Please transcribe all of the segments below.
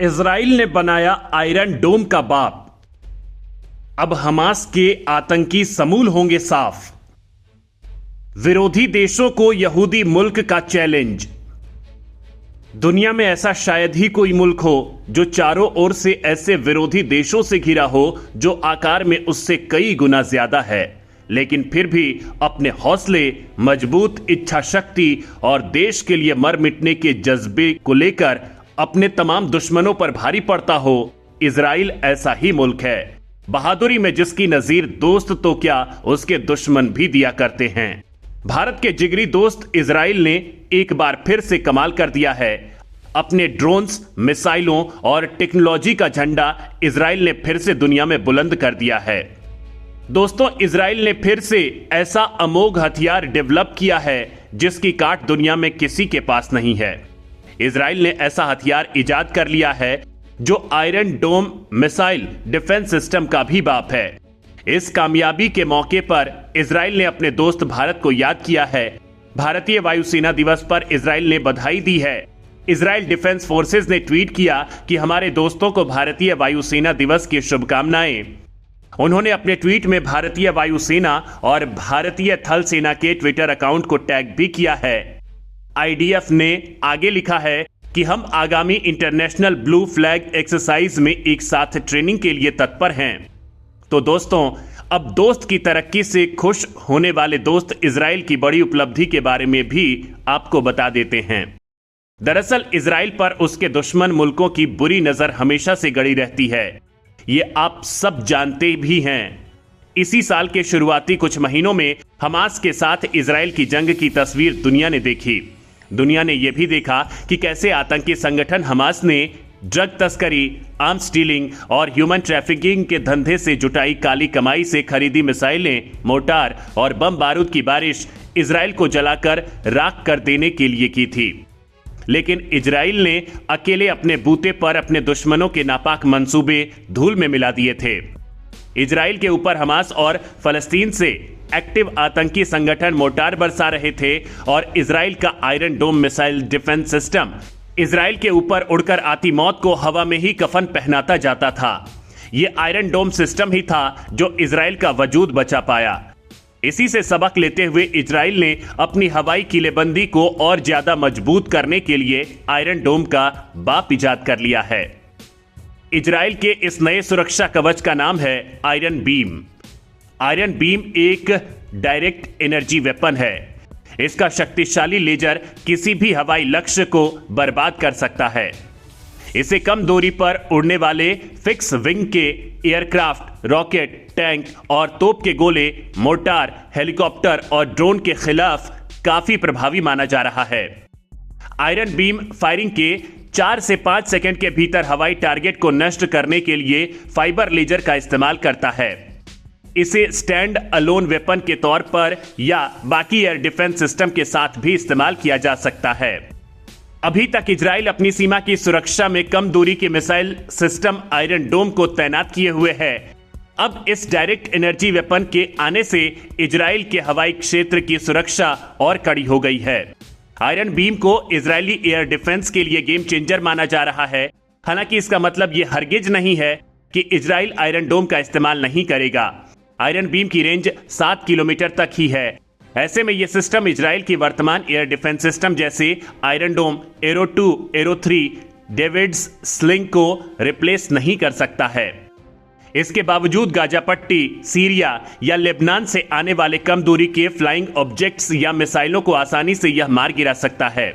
Israel ने बनाया iron डोम का बाप। अब हमास के आतंकी समूल होंगे साफ। विरोधी देशों को यहूदी मुल्क का चैलेंज। दुनिया में ऐसा शायद ही कोई मुल्क हो जो चारों ओर से ऐसे विरोधी देशों से घिरा हो जो आकार में उससे कई गुना ज्यादा है, लेकिन फिर भी अपने हौसले, मजबूत इच्छा शक्ति और देश के लिए मर मिटने के जज्बे को लेकर अपने तमाम दुश्मनों पर भारी पड़ता हो। इजराइल ऐसा ही मुल्क है, बहादुरी में जिसकी नजीर दोस्त तो क्या उसके दुश्मन भी दिया करते हैं। भारत के जिगरी दोस्त इजराइल ने एक बार फिर से कमाल कर दिया है। अपने ड्रोन्स, मिसाइलों और टेक्नोलॉजी का झंडा इजराइल ने फिर से दुनिया में बुलंद कर दिया है। दोस्तों, इजराइल ने फिर से ऐसा अमोघ हथियार डेवलप किया है जिसकी काट दुनिया में किसी के पास नहीं है। इजराइल ने ऐसा हथियार इजाद कर लिया है जो Iron Dome missile defence system का भी बाप है। इस कामयाबी के मौके पर इजराइल ने अपने दोस्त भारत को याद किया है। भारतीय वायुसेना दिवस पर इजराइल ने बधाई दी है। इजराइल डिफेंस फोर्सेज ने ट्वीट किया कि हमारे दोस्तों को भारतीय वायुसेना दिवस की शुभकामनाएं। उन्होंने अपने ट्वीट में भारतीय वायुसेना और भारतीय थल सेना के ट्विटर अकाउंट को टैग भी किया है। आईडीएफ ने आगे लिखा है कि हम आगामी इंटरनेशनल ब्लू फ्लैग एक्सरसाइज में एक साथ ट्रेनिंग के लिए तत्पर हैं। तो दोस्तों, अब दोस्त की तरक्की से खुश होने वाले दोस्त इजराइल की बड़ी उपलब्धि के बारे में भी आपको बता देते हैं। दरअसल इजराइल पर उसके दुश्मन मुल्कों की बुरी नजर हमेशा से गड़ी रहती है, ये आप सब जानते भी हैं। इसी साल के शुरुआती कुछ महीनों में हमास के साथ इजराइल की जंग की तस्वीर दुनिया ने देखी। दुनिया ने यह भी देखा कि कैसे आतंकी संगठन हमास ने ड्रग तस्करी, आर्म्स डीलिंग और ह्यूमन ट्रैफिकिंग के धंधे से जुटाई काली कमाई से खरीदी मिसाइलें, मोर्टार और बम बारूद की बारिश इजराइल को जलाकर राख कर देने के लिए की थी। लेकिन इजराइल ने अकेले अपने बूते पर अपने दुश्मनों के नापाक मंसूबे धूल में मिला दिए थे। इजराइल के ऊपर हमास और फलस्तीन से एक्टिव आतंकी संगठन मोर्टार बरसा रहे थे और इजराइल का Iron Dome missile defence system Israel के ऊपर उड़कर आती मौत को हवा में ही कफन पहनाता जाता था। यह आयरन डोम सिस्टम ही था जो इजराइल का वजूद बचा पाया। इसी से सबक लेते हुए इजराइल ने अपनी हवाई किलेबंदी को और ज्यादा मजबूत करने के लिए आयरन डोम का बाप इजाद कर लिया है। इजराइल के इस नए सुरक्षा कवच का नाम है आयरन बीम। आयरन बीम एक डायरेक्ट एनर्जी वेपन है। इसका शक्तिशाली लेजर किसी भी हवाई लक्ष्य को बर्बाद कर सकता है। इसे कम दूरी पर उड़ने वाले फिक्स विंग के एयरक्राफ्ट, रॉकेट, टैंक और तोप के गोले, मोर्टार, हेलीकॉप्टर और ड्रोन के खिलाफ काफी प्रभावी माना जा रहा है। आयरन बीम फायरिंग के 4 से 5 सेकंड के भीतर हवाई टारगेट को नष्ट करने के लिए फाइबर लेजर का इस्तेमाल करता है। इसे स्टैंड अलोन वेपन के तौर पर या बाकी एयर डिफेंस सिस्टम के साथ भी इस्तेमाल किया जा सकता है। अभी तक इजराइल अपनी सीमा की सुरक्षा में कम दूरी के मिसाइल सिस्टम आयरन डोम को तैनात किए हुए है। अब इस डायरेक्ट एनर्जी वेपन के आने से इजराइल के हवाई क्षेत्र की सुरक्षा और कड़ी हो गई है। आयरन बीम को इजरायली एयर डिफेंस के लिए गेम चेंजर माना जा रहा है। हालांकि इसका मतलब यह हरगिज नहीं है कि इजराइल आयरन डोम का इस्तेमाल नहीं करेगा। आयरन बीम की रेंज 7 किलोमीटर तक ही है। ऐसे में यह सिस्टम इजराइल की वर्तमान एयर डिफेंस सिस्टम जैसे आयरन डोम, एरो 2, एरो 3, डेविड्स स्लिंग को रिप्लेस नहीं कर सकता है। इसके बावजूद गाजा पट्टी, सीरिया या लेबनान से आने वाले कम दूरी के फ्लाइंग ऑब्जेक्ट्स या मिसाइलों को आसानी से यह मार गिरा सकता है।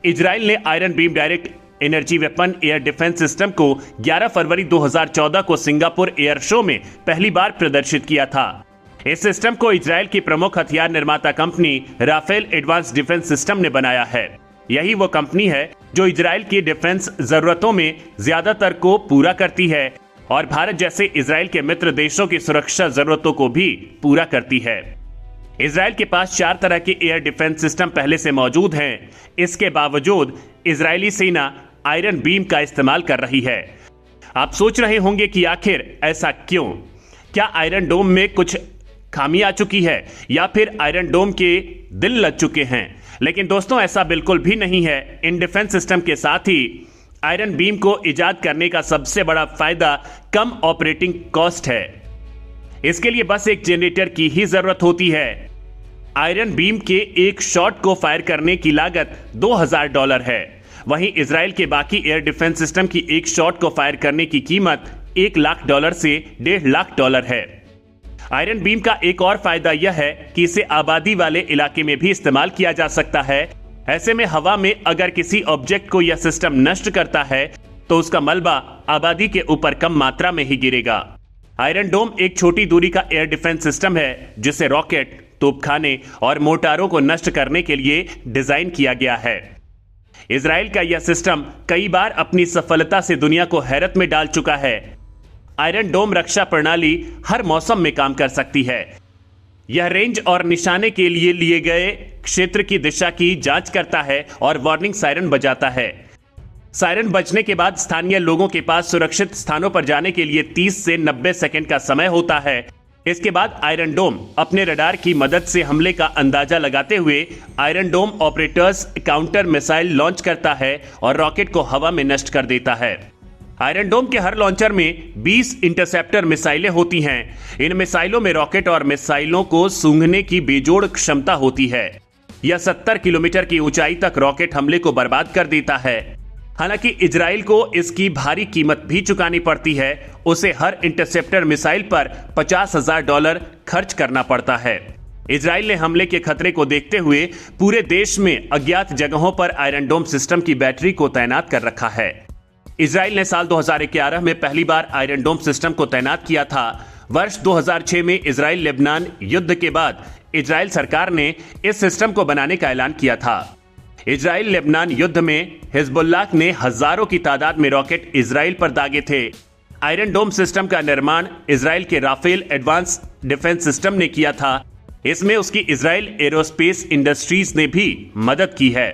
इजराइल ने iron beam direct energy weapon air defence system को 11 फरवरी 2014 को सिंगापुर एयर शो में पहली बार प्रदर्शित किया था। इस सिस्टम को इजराइल की प्रमुख हथियार निर्माता company Rafael advance defence system ने बनाया है। यही वो कंपनी है जो इजराइल की डिफेंस जरूरतों में ज्यादातर को पूरा करती है और भारत जैसे इजराइल के मित्र देशों की सुरक्षा जरूरतों को भी पूरा करती है। इजराइल के पास 4 तरह के एयर डिफेंस सिस्टम पहले से मौजूद हैं। इसके बावजूद इजरायली सेना आयरन बीम का इस्तेमाल कर रही है। आप सोच रहे होंगे कि आखिर ऐसा क्यों? क्या आयरन डोम में कुछ खामी आ चुकी है या फिर आयरन डोम के दिल लग चुके हैं? लेकिन दोस्तों, ऐसा बिल्कुल भी नहीं है। इन डिफेंस सिस्टम के साथ ही आयरन बीम को इजाद करने का सबसे बड़ा फायदा कम ऑपरेटिंग कॉस्ट है। इसके लिए बस एक जनरेटर की ही जरूरत होती है। आयरन बीम के एक शॉट को फायर करने की लागत $2000 है। वहीं इजराइल के बाकी एयर डिफेंस सिस्टम की एक शॉट को फायर करने की कीमत $1 लाख से $1.5 लाख है। आयरन बीम का एक और फायदा यह है कि इसे आबादी वाले इलाके में भी इस्तेमाल किया जा सकता है। ऐसे में हवा में अगर किसी ऑब्जेक्ट को यह सिस्टम नष्ट करता है तो उसका मलबा आबादी के ऊपर कम मात्रा में ही गिरेगा। आयरन डोम एक छोटी दूरी का एयर डिफेंस सिस्टम है जिसे रॉकेट, तोपखाने और मोर्टारों को नष्ट करने के लिए डिजाइन किया गया है। इजराइल का यह सिस्टम कई बार अपनी सफलता से दुनिया को हैरत में डाल चुका है। आयरन डोम रक्षा प्रणाली हर मौसम में काम कर सकती है। यह रेंज और निशाने के लिए गए क्षेत्र की दिशा की जांच करता है और वार्निंग सायरन बजाता है। सायरन बजने के बाद स्थानीय लोगों के पास सुरक्षित स्थानों पर जाने के लिए 30 से 90 सेकंड का समय होता है। इसके बाद आयरन डोम अपने रडार की मदद से हमले का अंदाजा लगाते हुए आयरन डोम ऑपरेटर्स काउंटर मिसाइल लॉन्च करता है और रॉकेट को हवा में नष्ट कर देता है। आयरन डोम के हर लॉन्चर में 20 इंटरसेप्टर मिसाइलें होती हैं। इन मिसाइलों में रॉकेट और मिसाइलों को सूंघने की बेजोड़ क्षमता होती है। यह 70 किलोमीटर की ऊंचाई तक रॉकेट हमले को बर्बाद कर देता है। हालांकि इजराइल को इसकी भारी कीमत भी चुकानी पड़ती है। उसे हर इंटरसेप्टर मिसाइल पर $50,000 खर्च करना पड़ता है। इजराइल ने हमले के खतरे को देखते हुए पूरे देश में अज्ञात जगहों पर आयरन डोम सिस्टम की बैटरी को तैनात कर रखा है। इजराइल ने साल 2011 में पहली बार आयरन डोम सिस्टम को तैनात किया था। वर्ष 2006 में इजराइल लेबनान युद्ध के बाद इजराइल सरकार ने इस सिस्टम को बनाने का ऐलान किया था। इजराइल लेबनान युद्ध में हिजबुल्लाह ने हजारों की तादाद में रॉकेट इजराइल पर दागे थे। आयरन डोम सिस्टम का निर्माण इजराइल के राफेल एडवांस डिफेंस सिस्टम ने किया था। इसमें उसकी इजराइल एरोस्पेस इंडस्ट्रीज ने भी मदद की है।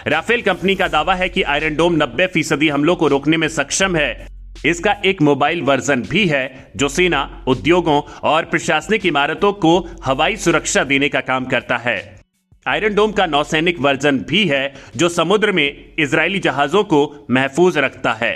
राफेल कंपनी का दावा है कि आयरन डोम 90% हमलों को रोकने में सक्षम है। इसका एक मोबाइल वर्जन भी है जो सेना, उद्योगों और प्रशासनिक इमारतों को हवाई सुरक्षा देने का काम करता है। आयरन डोम का नौसैनिक वर्जन भी है जो समुद्र में इजरायली जहाजों को महफूज रखता है।